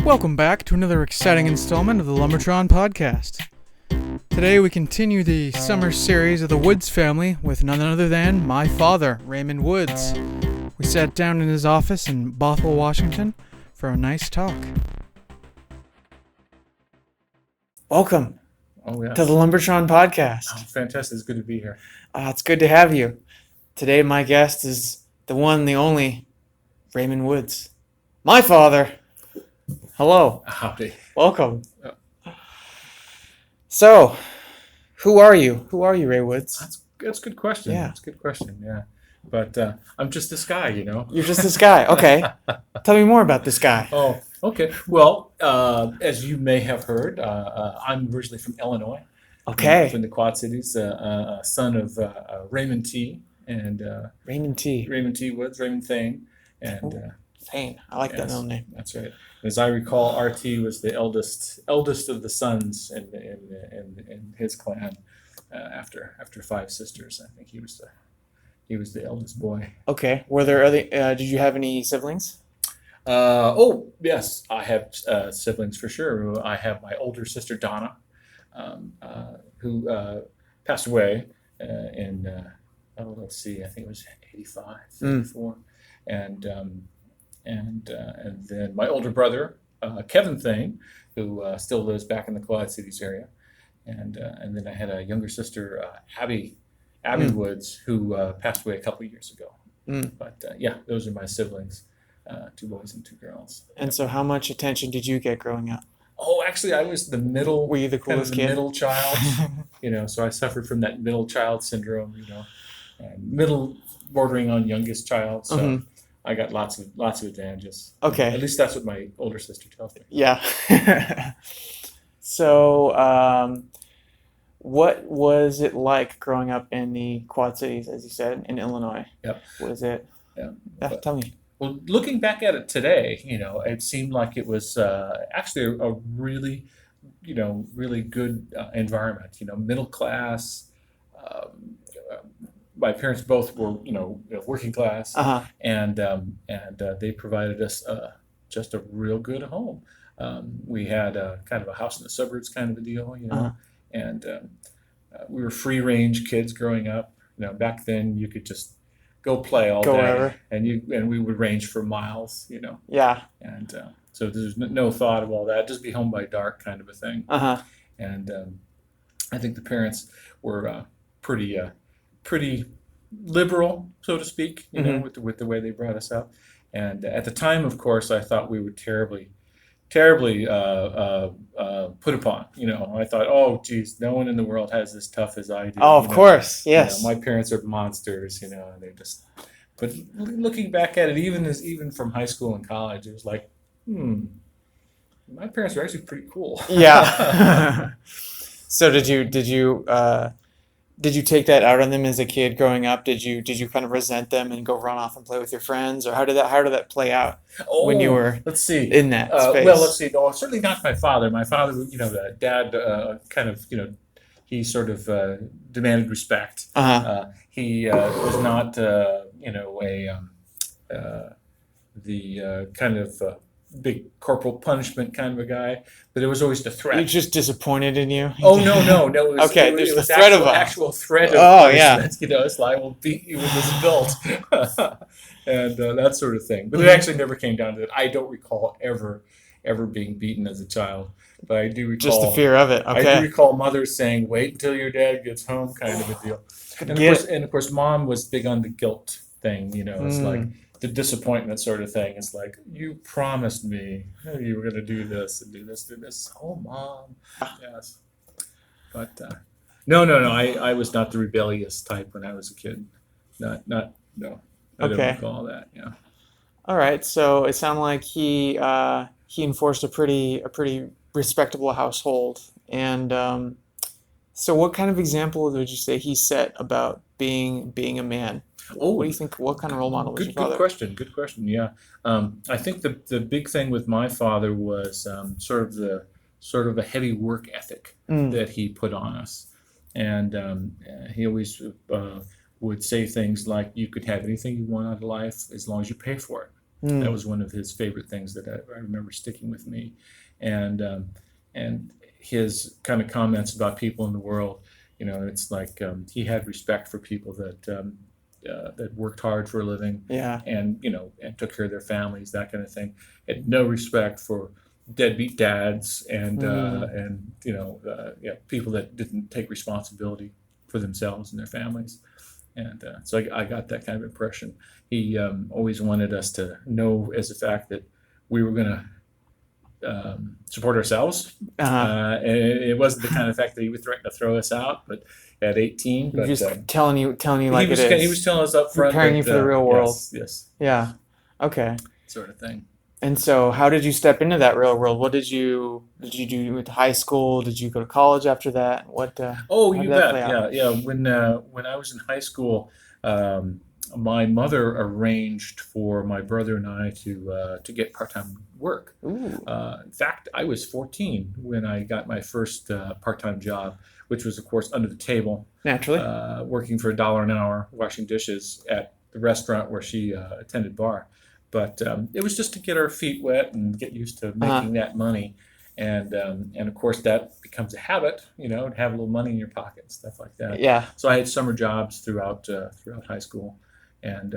Welcome back to another exciting installment of the Lumbertron podcast. Today we continue the summer series of the Woods family with none other than my father, Raymond Woods. We sat down in his office in Bothell, Washington for a nice talk. Welcome to the Lumbertron podcast. Oh, fantastic. It's good to be here. It's good to have you. Today my guest is the one, the only, Raymond Woods. My father. Hello. Howdy. Welcome. So, who are you? Who are you, Ray Woods? That's a good question. Yeah. That's a good question, yeah. But I'm just this guy, you know. You're just this guy. Okay. Tell me more about this guy. Oh, okay. Well, as you may have heard, I'm originally from Illinois. Okay. From the Quad Cities, son of Raymond T. and Raymond T. Raymond T. Woods, Raymond Thane. And Thane. I like that middle name. That's right. As I recall, RT was the eldest of the sons in his clan. After 5 sisters, I think he was the eldest boy. Okay. Were there other? Did you have any siblings? Oh yes, I have siblings for sure. I have my older sister Donna, who passed away let's see, I think it was 85, 84, and then my older brother Kevin Thane, who still lives back in the Quad Cities area, and then I had a younger sister Abby Woods, who passed away a couple of years ago. But those are my siblings, 2 boys and 2 girls. And so, how much attention did you get growing up? Oh, actually, I was the middle. Were you the coolest kid? Middle child, so I suffered from that middle child syndrome, and middle bordering on youngest child. So I got lots of advantages. Okay. At least that's what my older sister tells me. Yeah. So, what was it like growing up in the Quad Cities, as you said, in Illinois? Yep. Was it? Yeah. Tell me. Well, looking back at it today, it seemed like it was actually a really, really good environment. Middle class. My parents both were, working class, and they provided us just a real good home. We had kind of a house in the suburbs kind of a deal, and we were free range kids growing up. Back then you could just go play all day, wherever. and we would range for miles, Yeah. And so there's no thought of all that. Just be home by dark, kind of a thing. And I think the parents were pretty liberal, so to speak, with the way they brought us up. And at the time, of course, I thought we were terribly put upon. I thought, oh, geez, no one in the world has this tough as I do. Oh, of course, yes. My parents are monsters, and they just. But looking back at it, even from high school and college, it was like, my parents were actually pretty cool. Yeah. So did you take that out on them as a kid growing up? Did you kind of resent them and go run off and play with your friends, or how did that play out when you were in that space? Well, let's see. No, certainly not my father. My father, dad, kind of, he sort of demanded respect. He was not, the kind of big corporal punishment kind of a guy, but it was always the threat. He was just disappointed in you? Oh, no. It was, okay, there's the threat of actual threat of punishment. Yeah. It's like, I will beat you with this belt. And that sort of thing. But it actually never came down to that. I don't recall ever being beaten as a child. But I do recall... Just the fear of it, okay. I do recall mothers saying, wait until your dad gets home, kind of a deal. And of course, Mom was big on the guilt thing, It's like the disappointment sort of thing. It's like, you promised me you were going to do this and do this. Oh, Mom. Yes. But no. I was not the rebellious type when I was a kid. No. I don't recall that. Yeah. All right. So it sounded like he enforced a pretty respectable household, and So what kind of example would you say he set about being a man? What do you think? What kind of role model was your Good father? question. Good question. Yeah, I think the big thing with my father was sort of a heavy work ethic Mm, that he put on us, and he always would say things like, "You could have anything you want out of life as long as you pay for it." That mm, was one of his favorite things that I remember sticking with me, and and his kind of comments about people in the world. It's like he had respect for people that worked hard for a living, yeah. and took care of their families, that kind of thing. Had no respect for deadbeat dads Mm, and people that didn't take responsibility for themselves and their families. And so I got that kind of impression. He always wanted us to know as a fact that we were going to support ourselves. uh-huh. And it wasn't the kind of fact that he would threaten to throw us out, but at 18. He's But just telling you he like it was he was is, telling us up front preparing you that for the real world. yes, Yeah. Okay. sort of thing. And so, how did you step into that real world? What did you do? You went to high school? Did you go to college after that? Oh, How did you that play bet. out? Yeah, yeah. When I was in high school, um, my mother arranged for my brother and I to get part-time work. Ooh, In fact, I was 14 when I got my first part-time job, which was, of course, under the table, naturally. working for $1 an hour, washing dishes at the restaurant where she attended bar. But it was just to get our feet wet and get used to Uh-huh. making that money. And of course, that becomes a habit, to have a little money in your pocket and stuff like that. Yeah. So I had summer jobs throughout high school, and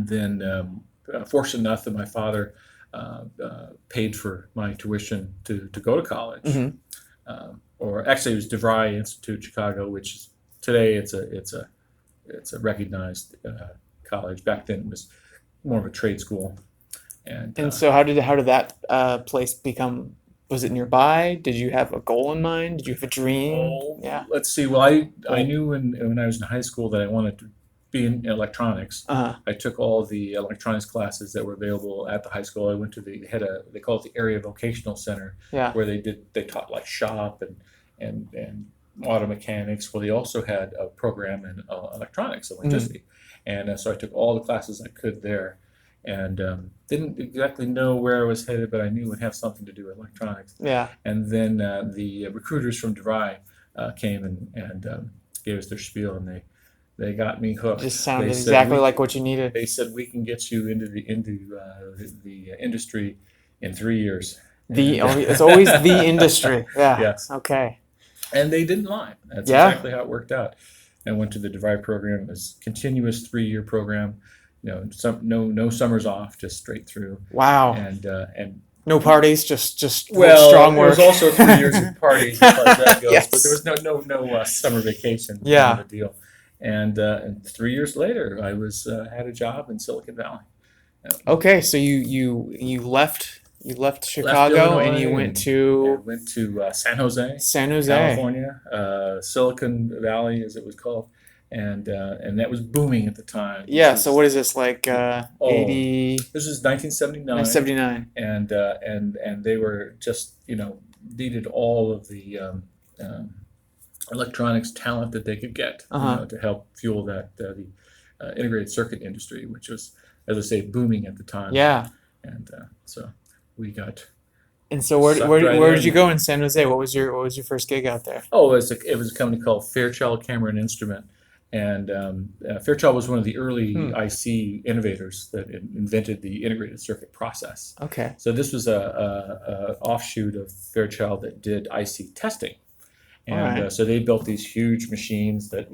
then fortunate enough that my father paid for my tuition to go to college, Hmm. or actually it was DeVry Institute Chicago, which is today it's a recognized college. Back then it was more of a trade school, and And so, how did that place become? Was it nearby? Did you have a goal in mind? Did you have a dream? oh, Yeah. let's see. Well, I Goal. knew when I was in high school that I wanted to be in electronics. Uh-huh. I took all the electronics classes that were available at the high school. I went to they call it the area vocational center, Yeah. where they taught like shop and auto mechanics. Well, they also had a program in electronics and Mm. electricity, and so I took all the classes I could there, and didn't exactly know where I was headed, but I knew it would have something to do with electronics. Yeah. And then the recruiters from DeVry came and gave us their spiel, and they got me hooked. Just They sounded said exactly we like what you needed. they said we can get you into the industry in 3 years, The and It's always the industry. Yeah. yes, Okay. and they didn't lie. That's Yeah. exactly how it worked out. I went to the DeVry program. It was a continuous 3-year program. No summers off, just straight through, Wow. and No parties, just well, strong it was work. also 3 years of parties as far as that goes, but there Yes. was no summer vacation kind of Yeah. a deal. And 3 years later, I was had a job in Silicon Valley. Okay, so you left Left Chicago and you Illinois went to and went to San Jose, San Jose. California, Silicon Valley as it was called, and that was booming at the time. This Yeah, so was what is this like oh, 80 this was 1979, 79? and they were just needed all of the electronics talent that they could get, Uh-huh. to help fuel the integrated circuit industry, which was, as I say, booming at the time. Yeah. And so we got And so where sucked where right where did you in. go in San Jose? What was your first gig out there? Oh, it was a company called Fairchild Camera and Instrument, and Fairchild was one of the early Hmm. IC innovators that invented the integrated circuit process. Okay. So this was a offshoot of Fairchild that did IC testing, All and right. so they built these huge machines that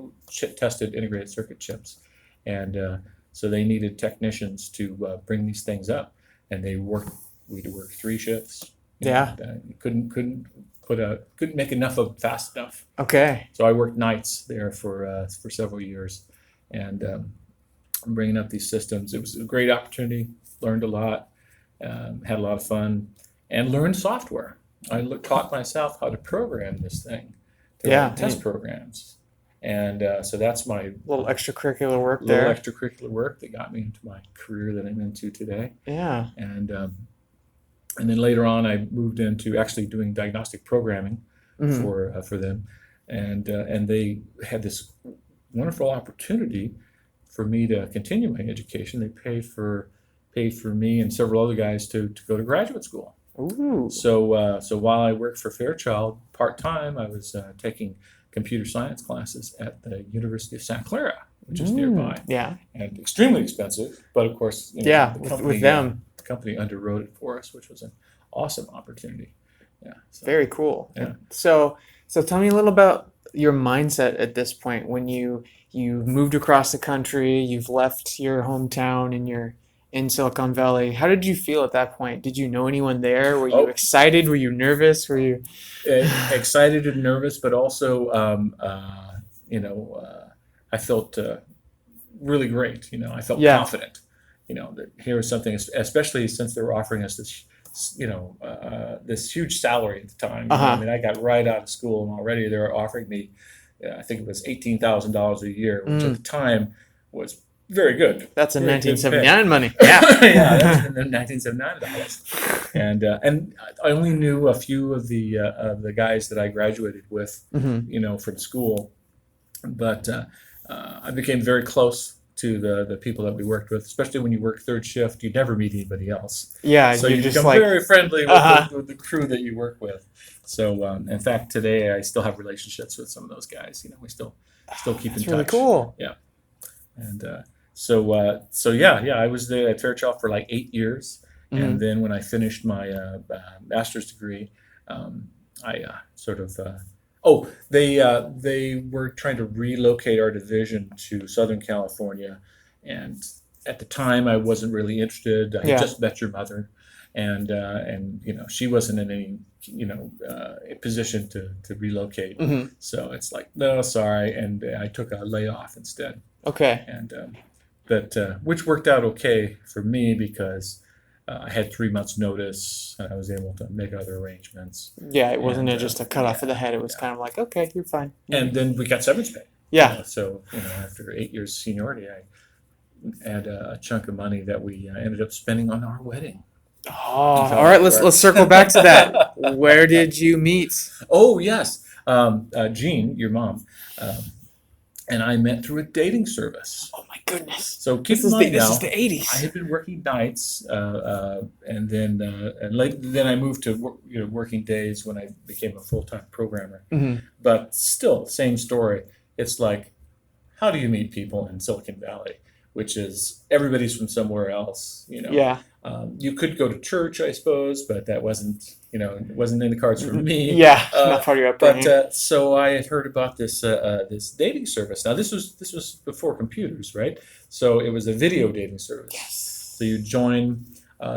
tested integrated circuit chips, and so they needed technicians to bring these things up, and we'd work 3 shifts, Yeah. and couldn't make enough of it fast enough. Okay. So I worked nights there for several years, and bringing up these systems. It was a great opportunity. Learned a lot, had a lot of fun, and learned software. Taught myself how to program this thing, to Yeah. write test programs, and so that's my Little extracurricular work little there. extracurricular work that got me into my career that I'm into today. Yeah. And then later on, I moved into actually doing diagnostic programming Hmm. for them. and they had this wonderful opportunity for me to continue my education. They paid for me and several other guys to go to graduate school. Ooh. So while I worked for Fairchild part-time, I was taking computer science classes at the University of Santa Clara, which is nearby. Yeah. And extremely expensive, but of course, with them. The company underwrote it for us, which was an awesome opportunity. Yeah. So, very cool. Yeah. So tell me a little about your mindset at this point when you've moved across the country, you've left your hometown and you're in Silicon Valley. How did you feel at that point? Did you know anyone there? Were you excited? Were you nervous? Were you excited and nervous, but also, I felt really great. I felt confident. That here was something, especially since they were offering us this, this huge salary at the time. I mean, I got right out of school, and already they were offering me, I think it was $18,000 a year, which at the time was very good. That's in 1979 money. Yeah, yeah, that's in the 1979 dollars. And I only knew a few of the guys that I graduated with, from school, but I became very close to the people that we worked with. Especially when you work third shift, you never meet anybody else. Yeah, so you become very friendly with the crew that you work with. So in fact, today I still have relationships with some of those guys. We still keep in touch. That's really cool. Yeah, and. So yeah, I was there at Fairchild for like 8 years, and then when I finished my master's degree, I they were trying to relocate our division to Southern California, and at the time I wasn't really interested. I had just met your mother, and she wasn't in any position to relocate. So it's like, no, sorry, and I took a layoff instead. Okay. And which worked out okay for me because I had 3 months notice and I was able to make other arrangements. Yeah, it wasn't just a cut off of the head. It was kind of like, okay, you're fine. And then we got severance pay. Yeah. So, after 8 years seniority, I had a chunk of money that we ended up spending on our wedding. Oh, all right. Let's circle back to that. Where did you meet? Oh, yes. Jean, your mom, and I met through a dating service. Oh my goodness! So keep in mind this is the 80s. I had been working nights, and then I moved to working days when I became a full-time programmer. But still, same story. It's like, how do you meet people in Silicon Valley, which is everybody's from somewhere else? Yeah. You could go to church, I suppose, but that wasn't. It wasn't in the cards for me. Yeah, not part of your upbringing. But so I had heard about this dating service. Now this was before computers, right? So it was a video dating service. Yes. So you join.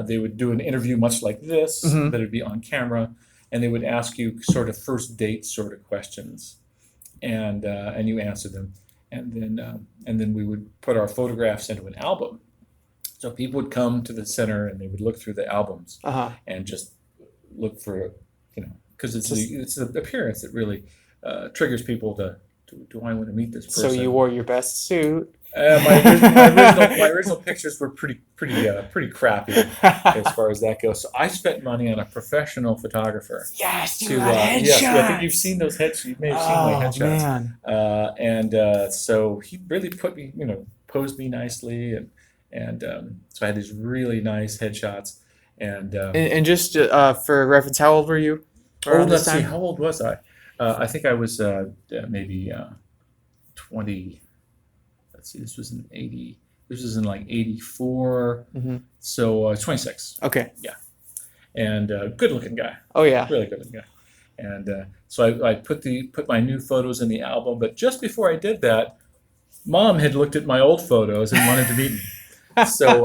They would do an interview much like this, that would be on camera, and they would ask you sort of first date sort of questions, and you answer them, and then we would put our photographs into an album. So people would come to the center and they would look through the albums and just look for, because it's the appearance that really triggers people to do I want to meet this person? So you wore your best suit. My original pictures were pretty crappy as far as that goes. So I spent money on a professional photographer. Yes, you got headshots. Yes, I think you've seen those headshots. You may have seen my headshots. Man. So he really put me, posed me nicely, and so I had these really nice headshots. And just for reference, how old were you? Let's see, how old was I? I think I was maybe 20. Let's see, this was in 80. This was in like 84. So I was 26. Okay. Yeah. And good-looking guy. Oh yeah. Really good-looking guy. And so I put my new photos in the album. But just before I did that, Mom had looked at my old photos and wanted to meet me. So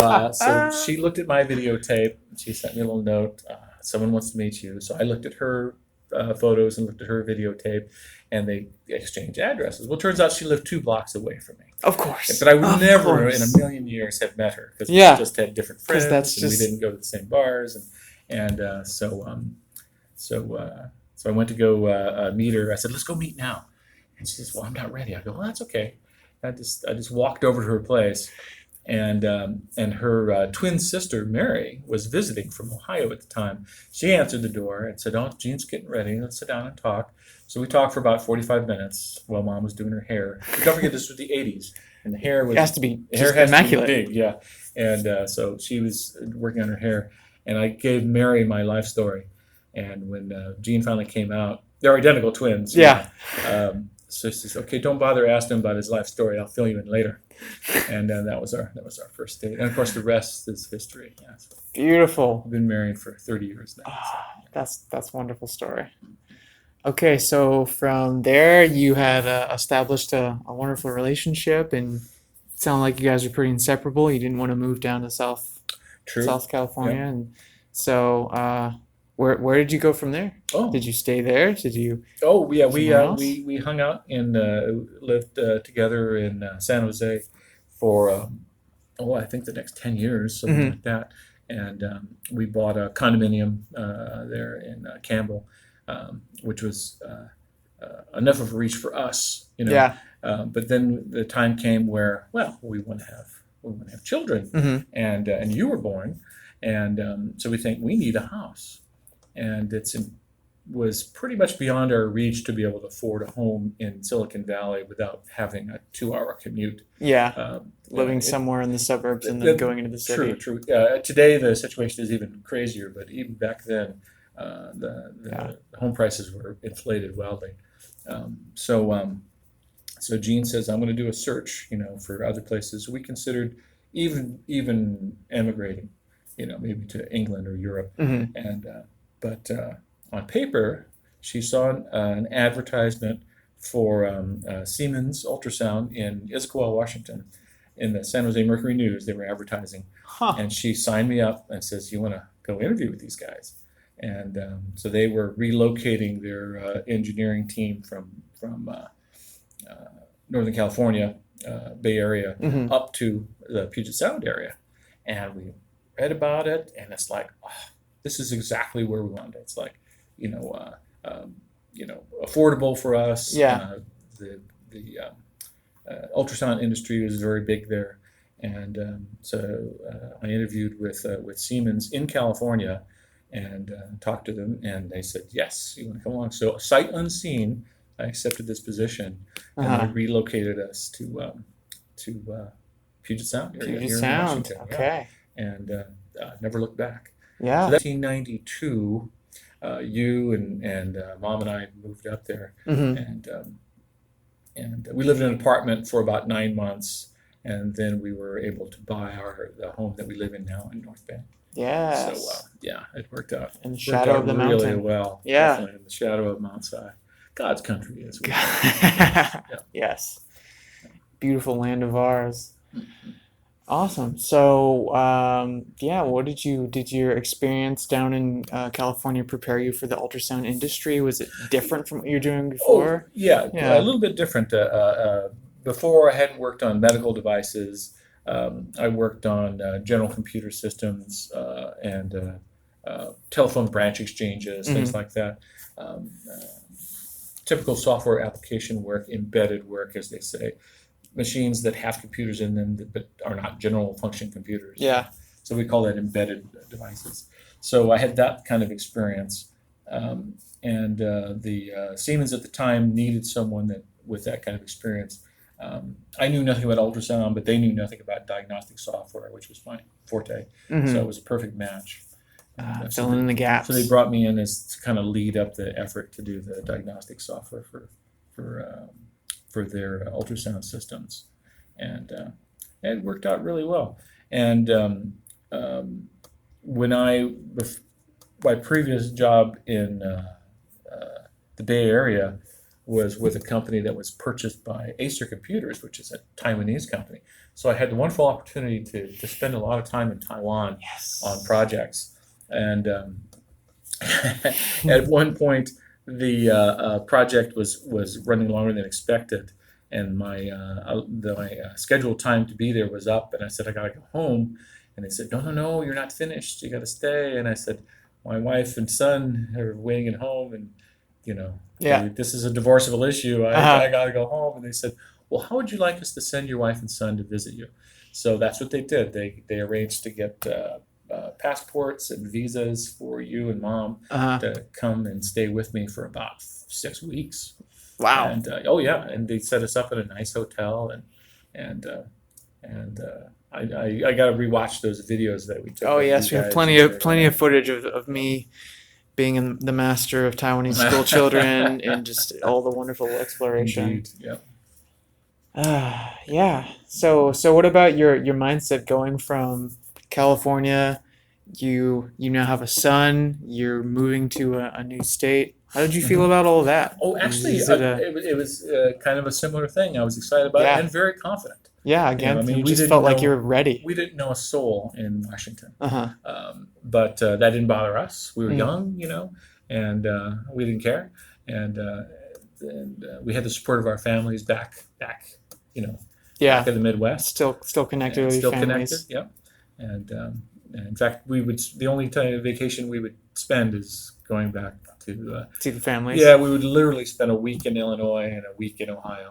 she looked at my videotape. She sent me a little note. Someone wants to meet you. So I looked at her photos and looked at her videotape, and they exchanged addresses. Well, it turns out she lived 2 blocks away from me. Of course. But I would never in a million years have met her because we just had different friends, and we didn't go to the same bars. So I went to go meet her. I said, "Let's go meet now." And she says, "Well, I'm not ready." I go, "Well, that's okay." I just walked over to her place. and her twin sister Mary was visiting from Ohio at the time. She answered the door and said, "Oh, Jean's getting ready. Let's sit down and talk." So we talked for about 45 minutes while Mom was doing her hair. But don't forget, this was the '80s, and the hair was It has to be the hair just has immaculate. to be big, yeah. And so she was working on her hair, and I gave Mary my life story. And when Jean finally came out, they're identical twins. Yeah. So she says, "Okay, don't bother asking him about his life story. I'll fill you in later." And that was our first date. And of course, the rest is history. Yeah, so Beautiful. we've been married for 30 years now. That's a wonderful story. Okay, so from there you had established a wonderful relationship, and it sounded like you guys were pretty inseparable. You didn't want to move down to True. South California, and so where did you go from there? Oh, Did you stay there? Did you oh yeah. We somewhere else? we hung out and lived together in San Jose for I think the next 10 years, something Mhm. like that. And we bought a condominium there in Campbell, which was enough of a reach for us, Yeah. But then the time came where, well, we want to have children, Hmm. and you were born, and so we think we need a house, and was pretty much beyond our reach to be able to afford a home in Silicon Valley without having a 2-hour commute. Yeah. Living Somewhere in the suburbs and then going into the city. True. Today the situation is even crazier, but even back then, the home prices were inflated wildly. So Gene says, "I'm going to do a search, for other places." We considered even emigrating, maybe to England or Europe, Hmm. but on paper, she saw an advertisement for Siemens Ultrasound in Issaquah, Washington, in the San Jose Mercury News. They were advertising, Huh. and she signed me up and says, "You want to go interview with these guys?" And so they were relocating their engineering team from Northern California, Bay Area, Hmm. up to the Puget Sound area, and we read about it, and it's like, oh, this is exactly where we wanted it. It's like, affordable for us. Yeah. The ultrasound industry is very big there, and so I interviewed with Siemens in California, and talked to them, and they said, "Yes, you want to come along." So sight unseen, I accepted this position, and Uh-huh. they relocated us to Puget Sound area Puget here in Sound. Washington. Yeah. Okay. And never looked back. So Yeah. that's 1992. You and Mom and I moved up there, Hmm. and we lived in an apartment for about 9 months, and then we were able to buy the home that we live in now in North Bend. Yes. So yeah, it worked out. In the Worked shadow out of the really mountain. well. Yeah. Definitely in the shadow of Mount Si. God's country is. Yeah. Yes. Beautiful land of ours. Awesome. So, did your experience down in California prepare you for the ultrasound industry? Was it different from what you were doing Oh, before? yeah, Yeah. a little bit different. Before I hadn't worked on medical devices. I worked on general computer systems and telephone branch exchanges, things Hmm. like that. Um, uh, Typical software application work, embedded work, as they say. Machines that have computers in them but are not general function computers. Yeah. So we call that embedded devices. So I had that kind of experience. And the Siemens at the time needed someone with that kind of experience. I knew nothing about ultrasound, but they knew nothing about diagnostic software, which was my forte. Hmm. So it was a perfect match. So Filling in the gaps. so they brought me in as to kind of lead up the effort to do the diagnostic software for their ultrasound systems, and it worked out really well. And when my previous job in the Bay Area was with a company that was purchased by Acer Computers, which is a Taiwanese company. So I had the wonderful opportunity to spend a lot of time in Taiwan Yes. on projects. And at one point, the project was running longer than expected, and my scheduled time to be there was up. And I said, "I gotta go home." And they said, "No, you're not finished. You gotta stay." And I said, "My wife and son are waiting at home, and Yeah. this is a divorceable issue. I Uh-huh. gotta go home." And they said, well, how would you like us to send your wife and son to visit you? So that's what they did. They arranged to get passports and visas for you and mom Uh-huh. to come and stay with me for about 6 weeks. Wow. And oh yeah, and they set us up in a nice hotel, and I got to rewatch those videos that we took. Oh of you yes, we have guys plenty of footage of me being the master of Taiwanese school children and just all the wonderful exploration. Indeed, yeah. Yeah. So what about your mindset going from California? You now have a son. You're moving to a new state. How did you feel about all of that? Oh, actually, Is it a it was kind of a similar thing. I was excited about it yeah and very confident. yeah You know, I again? mean, You we just didn't felt like you know were ready. we didn't know a soul in Washington, Uh-huh. but that didn't bother us. We were Mm. young, and we didn't care, and we had the support of our families back, Yeah. back in the Midwest, Still connected and with your still connected. families. Yeah, and in fact, the only time vacation we would spend is going back to. See the families. Yeah, we would literally spend a week in Illinois and a week in Ohio,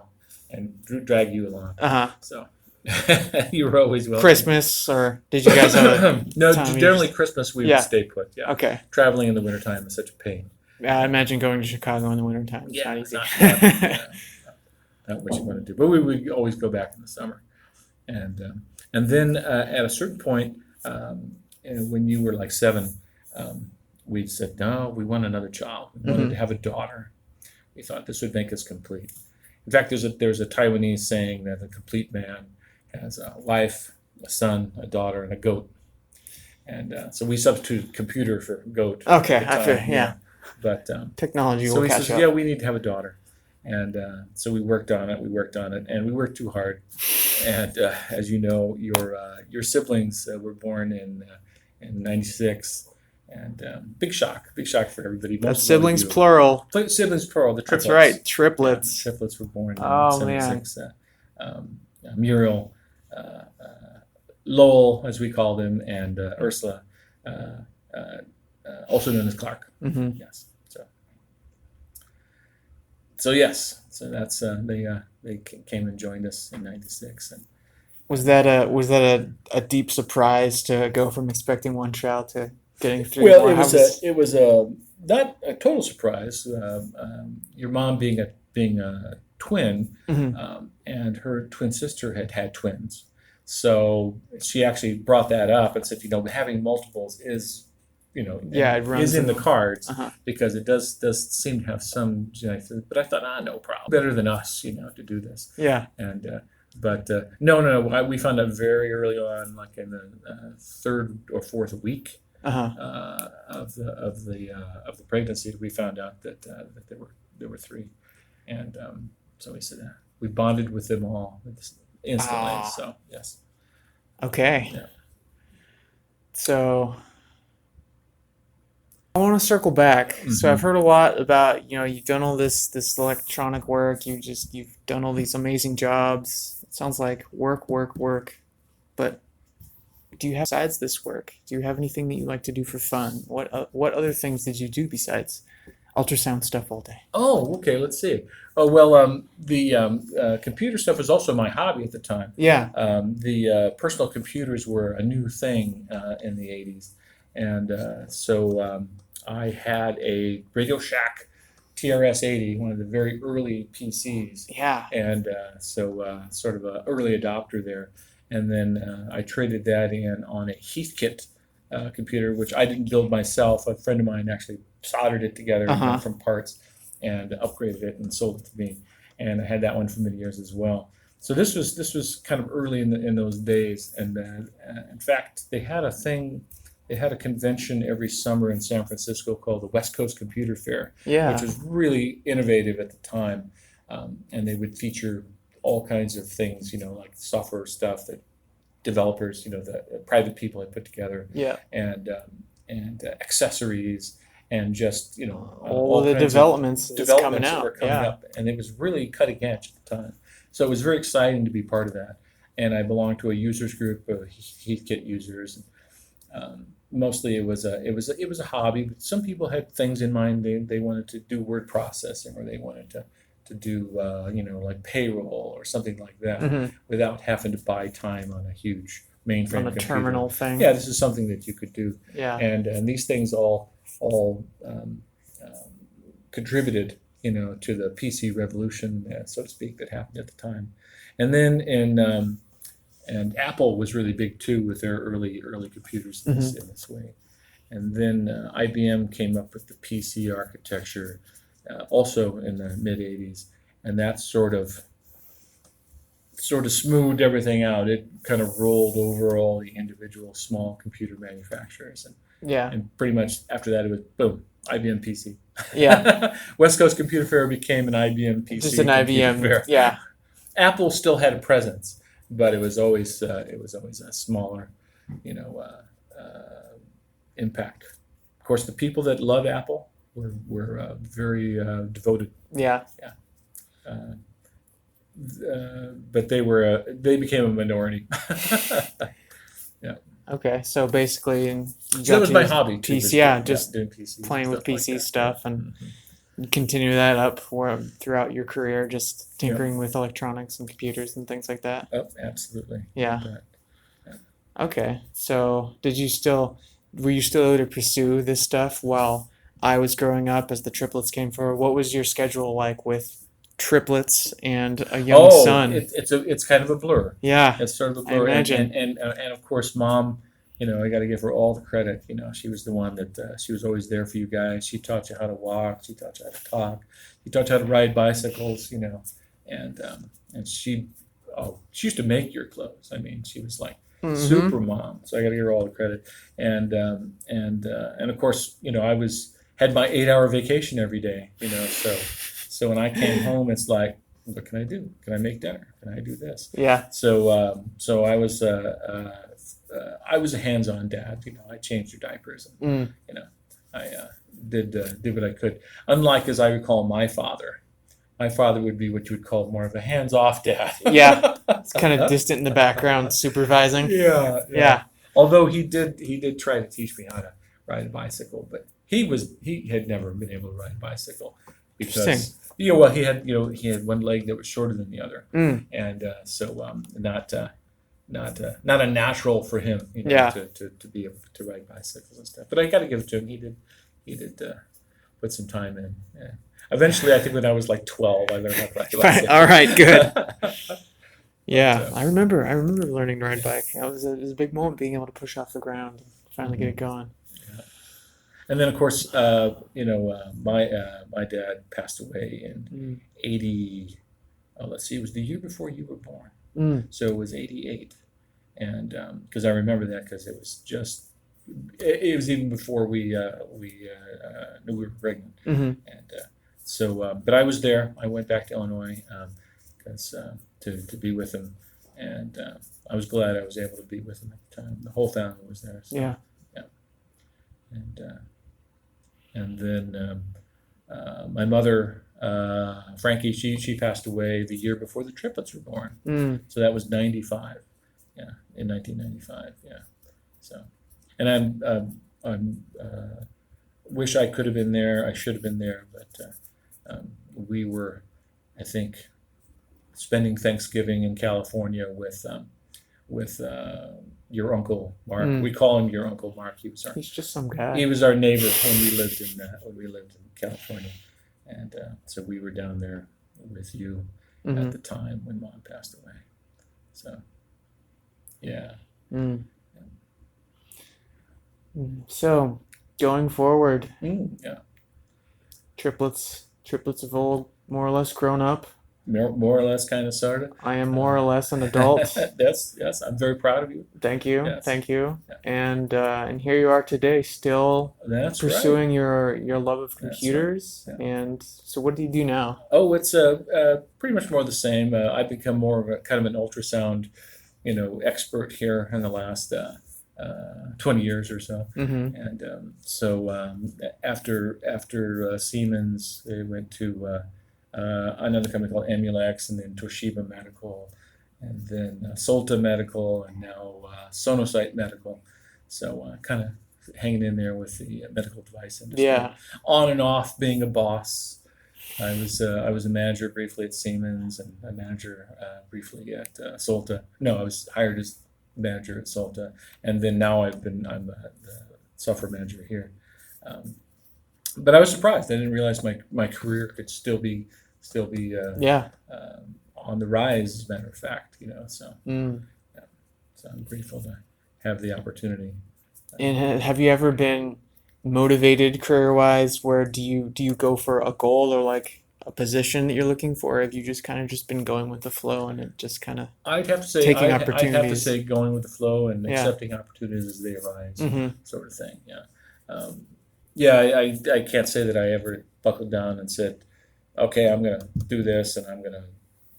and drag you along. Uh-huh. So you were always welcome. Christmas, or did you guys have a No, time you generally just- Christmas we Yeah. would stay put. Yeah, Okay. traveling in the wintertime is such a pain. Yeah, I imagine going to Chicago in the wintertime is not It's easy. not what you want to do. But we would always go back in the summer, and then at a certain point, and when you were like 7, we said no, we want another child. We wanted Mhm. to have a daughter. We thought this would make us complete. In fact, there's a Taiwanese saying that a complete man has a wife, a son, a daughter, and a goat. And so we substituted computer for goat. Okay, at the I feel time, yeah. But Technology so will he catch says, up. yeah, we need to have a daughter. And so we worked on it, and we worked too hard. And as you know, your siblings were born in '96, and big shock for everybody. That's Most of siblings you- plural. Siblings plural, the triplets. That's right, Yeah, triplets. triplets were born in Oh, man. '76. Muriel, Lowell, as we called him, and Ursula, also known as Clark. Hmm. Yes. So yes. So that's they came and joined us in '96, and Was that a deep surprise to go from expecting one child to getting 3 well, more? it was not a total surprise. Your mom being a twin, Mhm. and her twin sister had twins, so she actually brought that up and said, having multiples is, Yeah, it runs is in the in- cards, Uh-huh. because it does seem to have some genetics. But I thought, no problem, better than us, to do this. Yeah. And but no, we found out very early on, like in the 3rd or 4th week Uh-huh. of the pregnancy, we found out that there were 3, and so we said we bonded with them all instantly. Ah. So yes, Okay. Yeah. So I want to circle back. So Mhm. I've heard a lot about, you've done all this electronic work. You've done all these amazing jobs. It sounds like work, work, work. But do you have besides this work? Do you have anything that you like to do for fun? What other things did you do besides ultrasound stuff all day? Oh, okay. Let's see. Oh well, the computer stuff was also my hobby at the time. Yeah. The personal computers were a new thing in the '80s, and so I had a Radio Shack TRS-80, one of the very early PCs, Yeah. and so sort of an early adopter there. And then I traded that in on a Heathkit computer, which I didn't build myself. A friend of mine actually soldered it together Uh-huh. from parts and upgraded it and sold it to me. And I had that one for many years as well. So this was kind of early in those days. And in fact, they had a thing. They had a convention every summer in San Francisco called the West Coast Computer Fair, Yeah. which was really innovative at the time. And they would feature all kinds of things, like software stuff that developers, the private people had put together, Yeah. and accessories, and just All the kinds of developments that's coming developments that out. were coming Yeah. up, and it was really cutting edge at the time. So it was very exciting to be part of that. And I belonged to a users group of Heathkit users. Mostly it was a hobby, but some people had things in mind. They wanted to do word processing, or they wanted do like payroll or something like that Mm-hmm. without having to buy time on a huge mainframe On a computer. terminal thing. Yeah, this is something that you could do, Yeah. and these things all contributed, to the PC revolution, so to speak, that happened at the time. And then and Apple was really big too with their early computers in this way. And then IBM came up with the PC architecture, also in the mid '80s, and that sort of smoothed everything out. It kind of rolled over all the individual small computer manufacturers, and pretty much after that it was boom, IBM PC. Yeah. West Coast Computer Fair became an IBM PC. Just an IBM. Fair. Yeah. Apple still had a presence, but it was always a smaller, impact. Of course, the people that love Apple were very devoted. Yeah. But they became a minority. Yeah. Okay, so basically, That was my hobby too. PC, just doing PC playing with PC like stuff, and Mm-hmm. you continue that up throughout your career, just tinkering with electronics and computers and things like that. Oh, absolutely. Yeah. Yeah. Okay, so were you still able to pursue this stuff while I was growing up as the triplets came forward? What was your schedule like with triplets and a young son? It's kind of a blur. Yeah, It's sort of a I blur. imagine. And of course, Mom, I got to give her all the credit. She was the one that she was always there for you guys. She taught you how to walk. She taught you how to talk. She taught you how to ride bicycles. And she used to make your clothes. I mean, she was like super mom. So I got to give her all the credit. And of course, I had my 8-hour vacation every day. So when I came home, it's like, what can I do? Can I make dinner? Can I do this? Yeah. So I was a hands-on dad. I changed your diapers, and I did what I could. Unlike, as I recall, my father. My father would be what you would call more of a hands-off dad. Yeah, it's kind of distant in the background, supervising. Yeah. Although he did try to teach me how to ride a bicycle, but he had never been able to ride a bicycle because he had one leg that was shorter than the other, and so not a natural for him, to be able to ride bicycles and stuff. But I got to give it to him. He did put some time in. Yeah. Eventually, I think when I was like 12, I learned how to ride a bicycle. All right, good. Yeah, I remember learning to ride a bike. It was a big moment being able to push off the ground and finally get it going. Yeah. And then, of course, my dad passed away in 80. Let's see, it was the year before you were born. So it was 88. And because I remember that because it was even before we knew we were pregnant. And but I was there. I went back to Illinois to be with him, and I was glad I was able to be with him at the time. The whole family was there. So, yeah. And then my mother, Frankie, she passed away the year before the triplets were born. So that was 95. Yeah, in 1995. Yeah. So, and I'm wish I could have been there. I should have been there, but we were, I think, spending Thanksgiving in California with your uncle Mark. We call him your Uncle Mark. He's just some guy. He was our neighbor when we lived in California, and so we were down there with you at the time when Mom passed away. So, yeah. So, going forward, yeah. Triplets have all more or less grown up. More or less, kind of, sort of. I am more or less an adult. Yes, I'm very proud of you. Thank you, Yes. thank you. Yeah. And here you are today, still pursuing right. your love of computers. That's right. Yeah. And so, what do you do now? Oh, it's pretty much more the same. I've become more of a kind of an ultrasound, expert here in the last 20 years or so. And so after Siemens, they went to another company called Emulex, and then Toshiba Medical, and then Solta Medical, and now Sonosite Medical. So kind of hanging in there with the medical device industry. Yeah. On and off being a boss. I was a manager briefly at Siemens and a manager briefly at Solta. No, I was hired as manager at Solta, and then now I'm the software manager here. Um, but I was surprised. I didn't realize my career could still be on the rise. As a matter of fact, so yeah. So I'm grateful to have the opportunity. And have you ever been motivated career-wise? Where do you go for a goal or like a position that you're looking for? Or have you just kind of just been going with the flow and it just kind of I'd have to say taking I'd have to opportunities? say going with the flow and Yeah. accepting opportunities as they arise, Mm-hmm. sort of thing. Yeah, yeah. I can't say that I ever buckled down and said, "Okay, I'm going to do this and I'm going to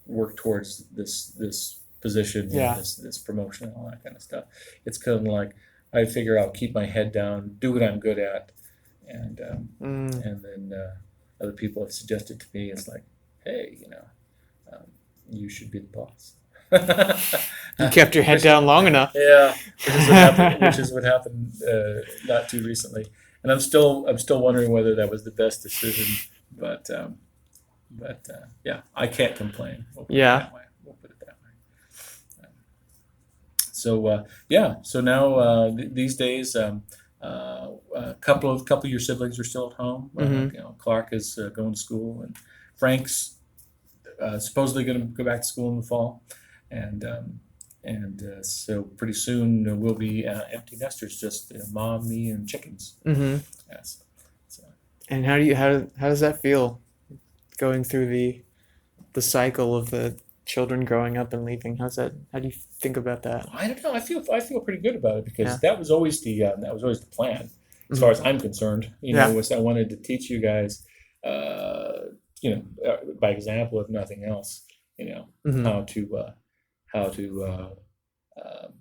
work towards this position, Yeah. this promotion, and all that kind of stuff." It's kind of like I figure I'll keep my head down, do what I'm good at, and then other people have suggested to me, it's like, hey, you should be the boss. You kept your head down long enough. Yeah, which is what happened not too recently, and I'm still wondering whether that was the best decision, but yeah, I can't complain. We'll put it Yeah. that way. We'll put it that way. So now these days, a couple of your siblings are still at home. Mhm. Clark is going to school, and Frank's supposedly going to go back to school in the fall, and so pretty soon we'll be empty nesters, just mom, me, and chickens. Mm-hmm. Yes. So, And how does that feel, going through the cycle of the children growing up and leaving? How do you think about that? I don't know. I feel pretty good about it because Yeah. that was always the plan, as Mhm. far as I'm concerned. Yeah. Was I wanted to teach you guys, by example, if nothing else, Mhm. how to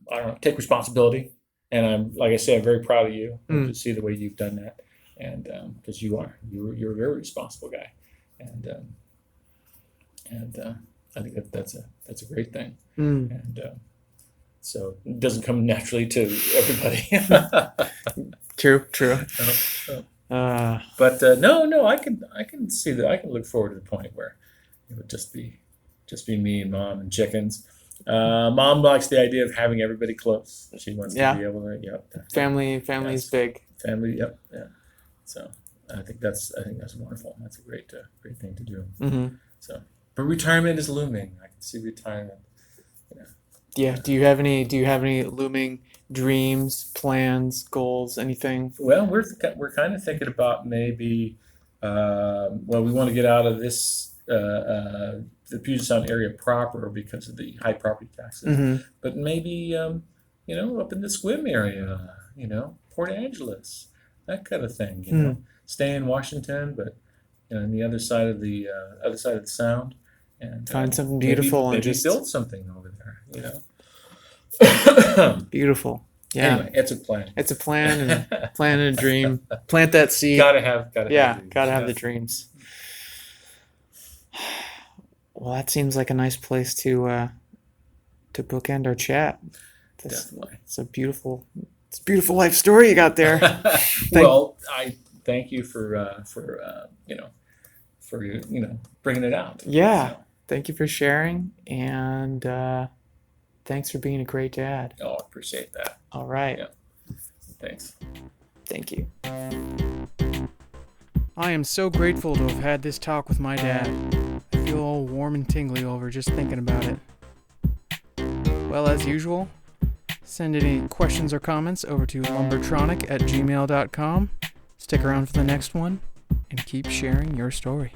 I don't know, take responsibility. And like I say, I'm very proud of you to see the way you've done that, and because you're a very responsible guy, and I think that's a great thing. Mm. And so it doesn't come naturally to everybody. True. But no, I can see that. I can look forward to the point where it would just be me and mom and chickens. Mom likes the idea of having everybody close. She wants Yeah. to be able to. Yep. Family's Yes. big. Family. Yep. Yeah. So I think that's wonderful. That's a great thing to do. Mm-hmm. So, but retirement is looming. I can see retirement. Yeah. Do you have any looming dreams, plans, goals, anything? Well, we're kind of thinking about maybe. We want to get out of this the Puget Sound area proper because of the high property taxes. Mm-hmm. But maybe up in the Squim area, Port Angeles, that kind of thing. Stay in Washington, but on the other side of the Sound, and Find something beautiful and maybe just build something over there. beautiful. Yeah. Anyway, it's a plan. It's a plan and a dream. Plant that seed. Gotta have dreams. Gotta have the dreams. Well, that seems like a nice place to bookend our chat. Definitely. It's a beautiful life story you got there. Well, I thank you for bringing it out. Yeah. So, Thank you for sharing, and thanks for being a great dad. I appreciate that. All right. Yeah. Thanks. Thank you. I am so grateful to have had this talk with my dad. I feel all warm and tingly over just thinking about it. Well, as usual, send any questions or comments over to lumbertronic@gmail.com. Stick around for the next one, and keep sharing your story.